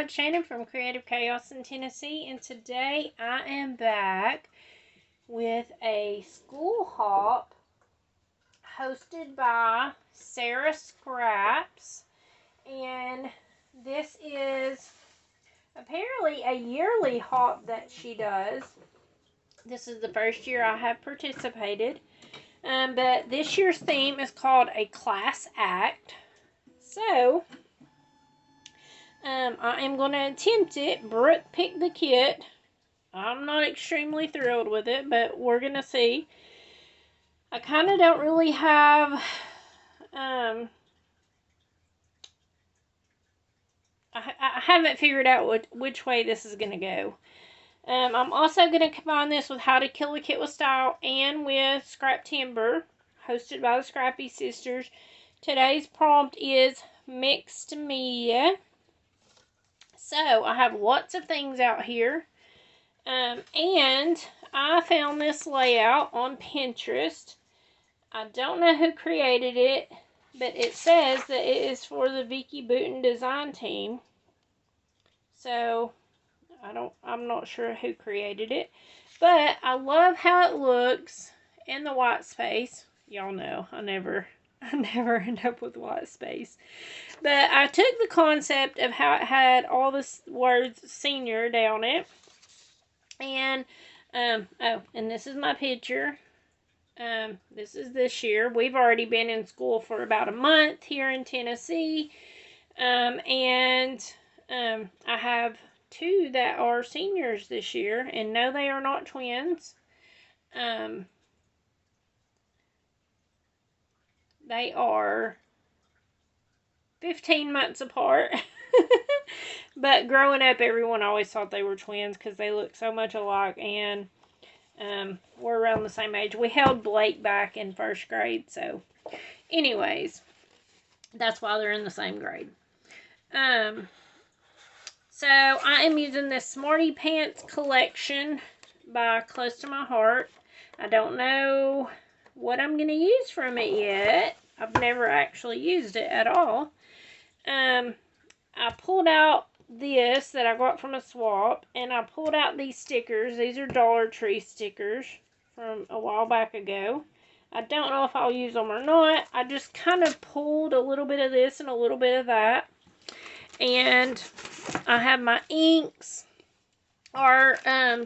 Hi, Shannon from Creative Chaos in Tennessee, and today I am back with a school hop hosted by Sarah Scraps, and this is apparently a yearly hop that she does. This is the first year I have participated, but this year's theme is called a class act. So I am going to attempt it. Brooke picked the kit. I'm not extremely thrilled with it, but we're going to see. I kind of don't really have, I haven't figured out which way this is going to go. I'm also going to combine this with How to Kill a Kit with Style and with Scrap Timber, hosted by the Scrappy Sisters. Today's prompt is mixed media. So, I have lots of things out here. And I found this layout on Pinterest. I don't know who created it, but it says that it is for the Vicky Booten design team. So, I'm not sure who created it, but I love how it looks in the white space. Y'all know, I never end up with white space. But I took the concept of how it had all the words senior down it. And, and this is my picture. This is this year. We've already been in school for about a month here in Tennessee. I have two that are seniors this year. And no, they are not twins. They are 15 months apart. But growing up, everyone always thought they were twins because they look so much alike, and we're around the same age. We held Blake back in first grade, so anyways, that's why they're in the same grade. So I am using this Smarty Pants collection by Close to My Heart. I don't know what I'm going to use from it yet. I've never actually used it at all. I pulled out this that I got from a swap, and I pulled out these stickers. These are Dollar Tree stickers from a while back ago. I don't know if I'll use them or not. I just kind of pulled a little bit of this and a little bit of that. And I have my inks. Our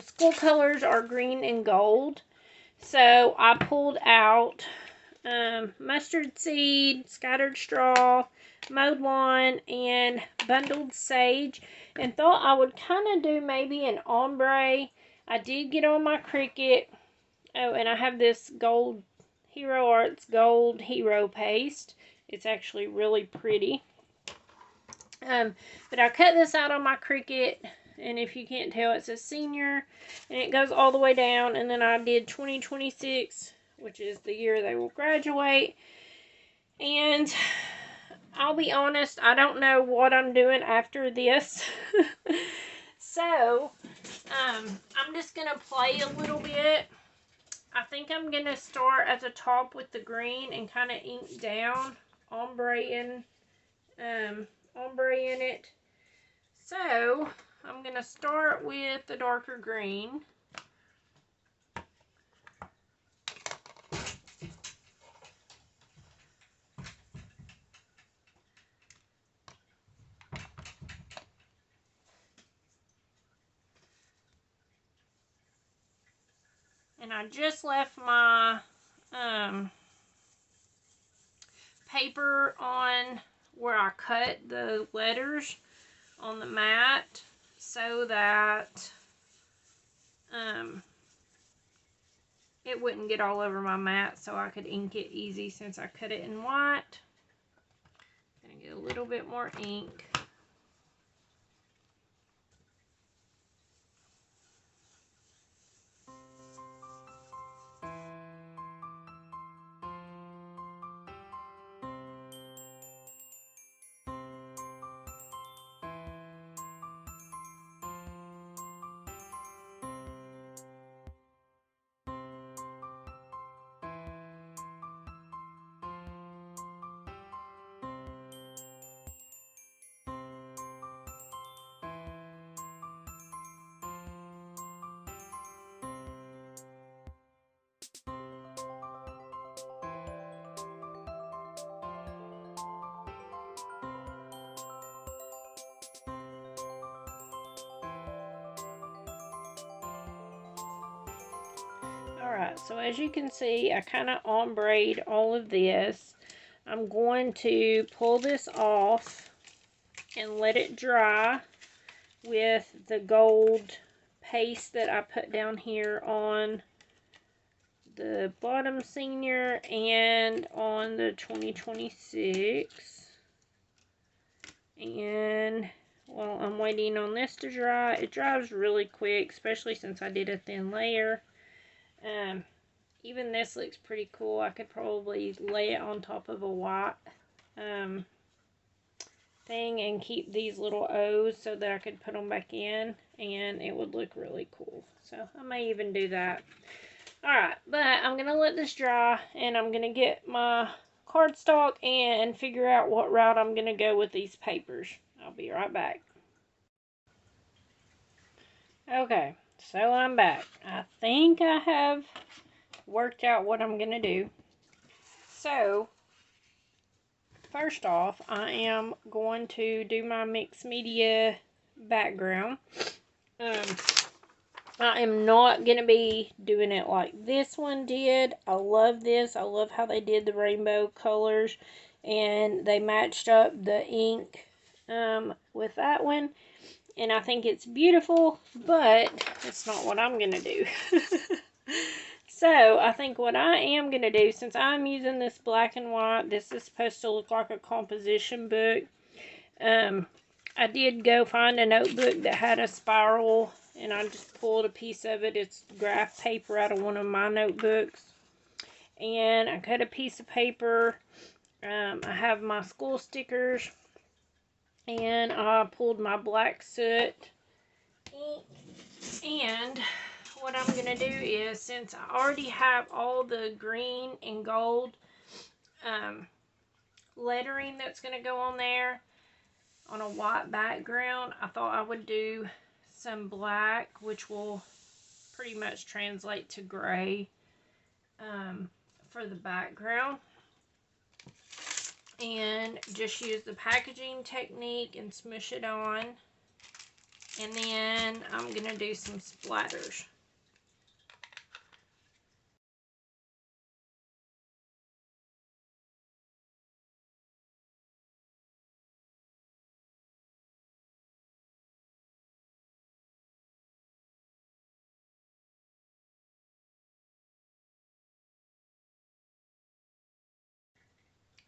school colors are green and gold. So I pulled out mustard seed, scattered straw, mowed lawn, and bundled sage, and thought I would kind of do maybe an ombre. I did get on my Cricut. Oh, and I have this gold Hero Arts gold hero paste. It's actually really pretty. But I cut this out on my Cricut, and if you can't tell, it says senior, and it goes all the way down, and then I did 2026, which is the year they will graduate. And I'll be honest, I don't know what I'm doing after this. So, I'm just going to play a little bit. I think I'm going to start at the top with the green and kind of ink down, ombre in it. So, I'm going to start with the darker green. And I just left my paper on where I cut the letters on the mat so that it wouldn't get all over my mat, so I could ink it easy since I cut it in white. I'm going to get a little bit more ink. Alright, so as you can see, I kind of ombre'd all of this. I'm going to pull this off and let it dry with the gold paste that I put down here on the bottom senior and on the 2026. And while I'm waiting on this to dry, it dries really quick, especially since I did a thin layer. Even this looks pretty cool. I could probably lay it on top of a white thing and keep these little O's so that I could put them back in, and it would look really cool. So I may even do that. Alright, but I'm going to let this dry, and I'm going to get my cardstock and figure out what route I'm going to go with these papers. I'll be right back. Okay, so I'm back. I think I have worked out what I'm going to do. So, first off, I am going to do my mixed media background. I am not going to be doing it like this one did. I love this. I love how they did the rainbow colors, and they matched up the ink with that one. And I think it's beautiful, but it's not what I'm going to do. So, I think what I am going to do, since I'm using this black and white, this is supposed to look like a composition book. I did go find a notebook that had a spiral, and I just pulled a piece of it. It's graph paper out of one of my notebooks. And I cut a piece of paper. I have my school stickers. And I pulled my black soot ink. And what I'm going to do is, since I already have all the green and gold lettering that's going to go on there on a white background, I thought I would do some black, which will pretty much translate to gray for the background. And just use the packaging technique and smush it on. And then I'm going to do some splatters.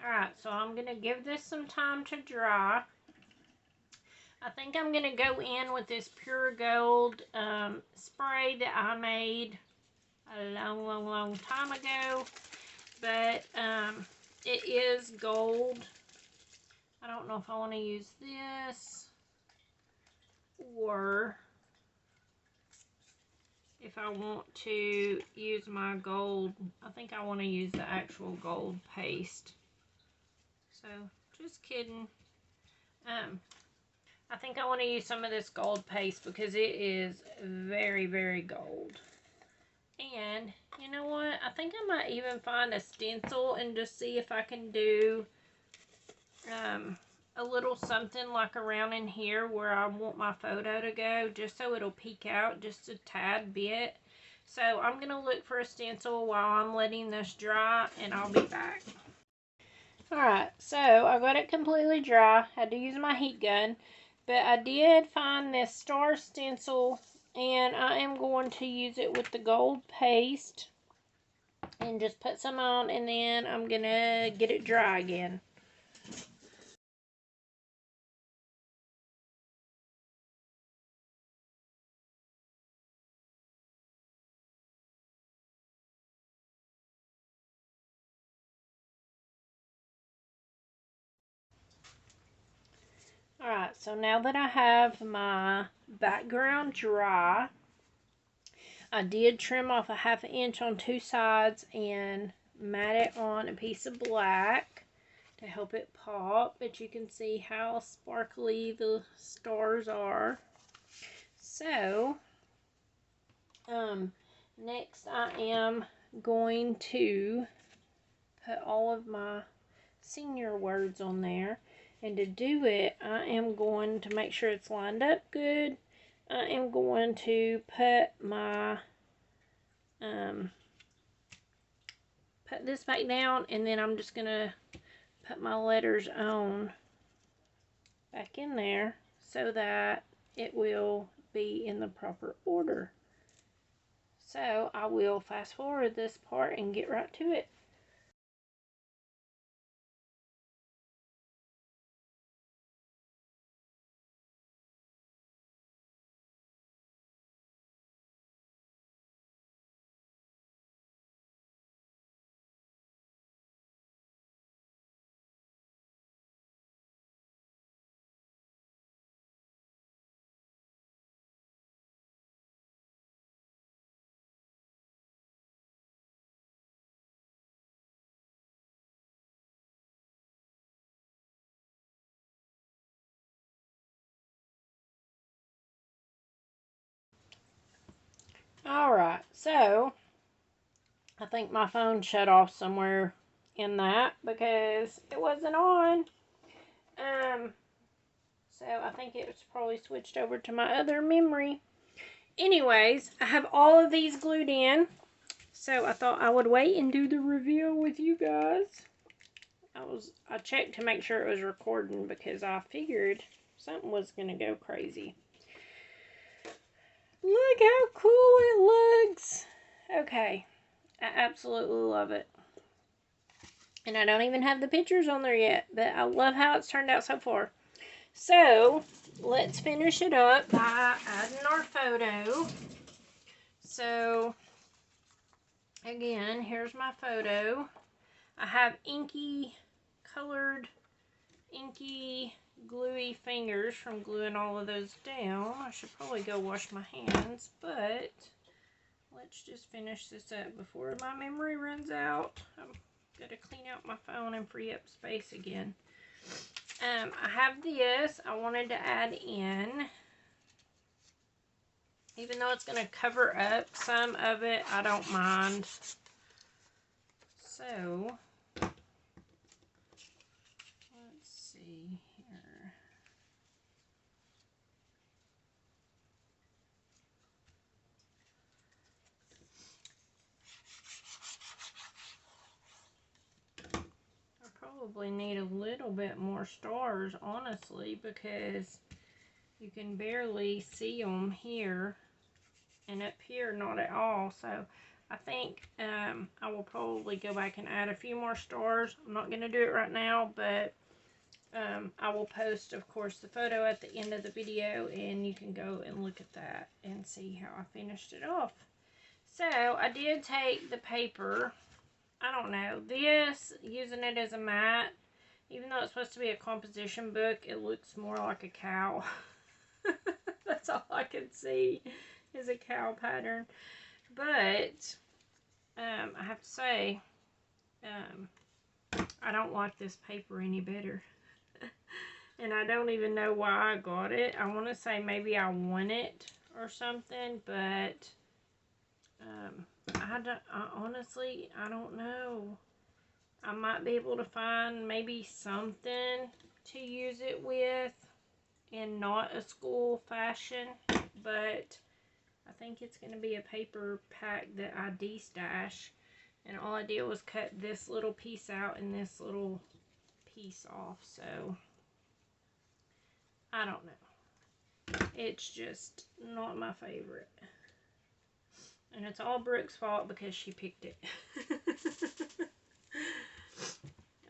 Alright, so I'm going to give this some time to dry. I think I'm going to go in with this pure gold spray that I made a long time ago. But it is gold. I don't know if I want to use this or if I want to use my gold. I think I want to use the actual gold paste. So, just kidding. I think I want to use some of this gold paste because it is very, very gold. And, you know what? I think I might even find a stencil and just see if I can do a little something like around in here where I want my photo to go, just so it'll peek out just a tad bit. So, I'm going to look for a stencil while I'm letting this dry, and I'll be back. Alright, so I got it completely dry. Had to use my heat gun. But I did find this star stencil, and I am going to use it with the gold paste. And just put some on, and then I'm going to get it dry again. Alright, so now that I have my background dry, I did trim off a 1/2 inch on two sides and mat it on a piece of black to help it pop. But you can see how sparkly the stars are. So, next I am going to put all of my senior words on there. And to do it, I am going to make sure it's lined up good. I am going to put my, put this back down, and then I'm just going to put my letters on back in there so that it will be in the proper order. So I will fast forward this part and get right to it. Alright, so I think my phone shut off somewhere in that because it wasn't on. So I think it's probably switched over to my other memory. Anyways, I have all of these glued in. So I thought I would wait and do the reveal with you guys. I checked to make sure it was recording because I figured something was going to go crazy. Look how cool it looks. Okay. I absolutely love it. And I don't even have the pictures on there yet, but I love how it's turned out so far. So, let's finish it up by adding our photo. So, again, here's my photo. I have colored, inky, gluey fingers from gluing all of those down. I should probably go wash my hands, but let's just finish this up before my memory runs out. I'm going to clean out my phone and free up space again. I have this I wanted to add in. Even though it's going to cover up some of it, I don't mind. So, let's see here. I probably need a little bit more stars, honestly, because you can barely see them here, and up here not at all. So I think I will probably go back and add a few more stars. I'm not going to do it right now, but I will post, of course, the photo at the end of the video, and you can go and look at that and see how I finished it off. So I did take the paper, I don't know, this, using it as a mat, even though it's supposed to be a composition book, it looks more like a cow. That's all I can see is a cow pattern. But I have to say, I don't like this paper any better. And I don't even know why I got it. I want to say maybe I won it or something, but honestly, I don't know. I might be able to find maybe something to use it with in not a school fashion, but I think it's going to be a paper pack that I de-stash, and all I did was cut this little piece out and this little piece off, so I don't know. It's just not my favorite. And it's all Brooke's fault because she picked it.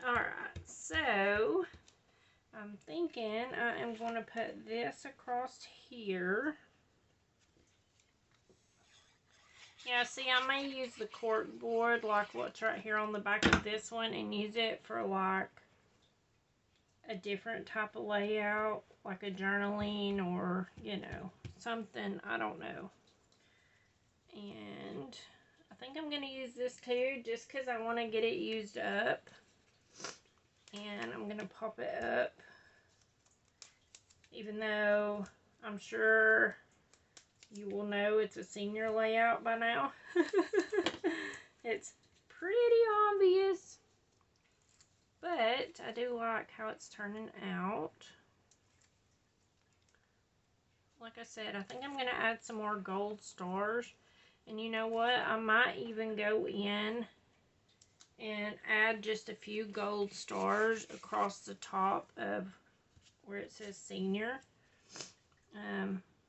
Alright, so I'm thinking I am going to put this across here. Yeah, see, I may use the cork board like what's right here on the back of this one and use it for like a different type of layout, like a journaling or, you know, something, I don't know. And I think I'm going to use this too just because I want to get it used up. And I'm going to pop it up, even though I'm sure you will know it's a senior layout by now. It's pretty obvious, but I do like how it's turning out. Like I said, I think I'm going to add some more gold stars. And you know what? I might even go in and add just a few gold stars across the top of where it says senior.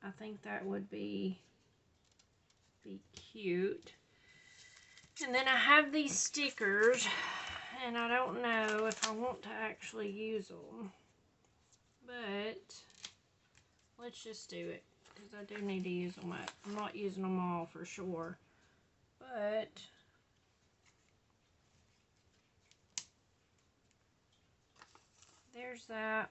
I think that would be cute. And then I have these stickers, and I don't know if I want to actually use them, but let's just do it, because I do need to use them up. I'm not using them all for sure, but there's that.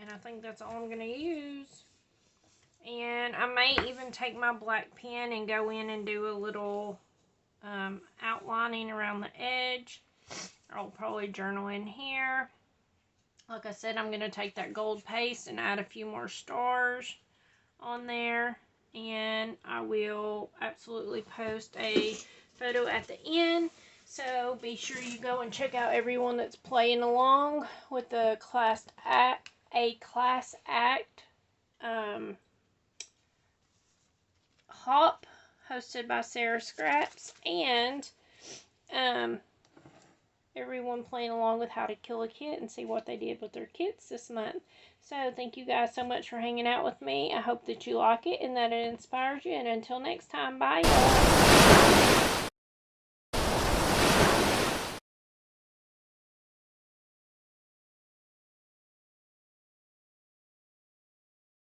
And I think that's all I'm going to use. And I may even take my black pen and go in and do a little outlining around the edge. I'll probably journal in here. Like I said, I'm going to take that gold paste and add a few more stars on there. And I will absolutely post a photo at the end. So be sure you go and check out everyone that's playing along with the class act hop hosted by Sarah Scraps, and everyone playing along with how to kill a kit and see what they did with their kits this month. So thank you guys so much for hanging out with me. I hope that you like it and that it inspires you, and until next time, bye y'all.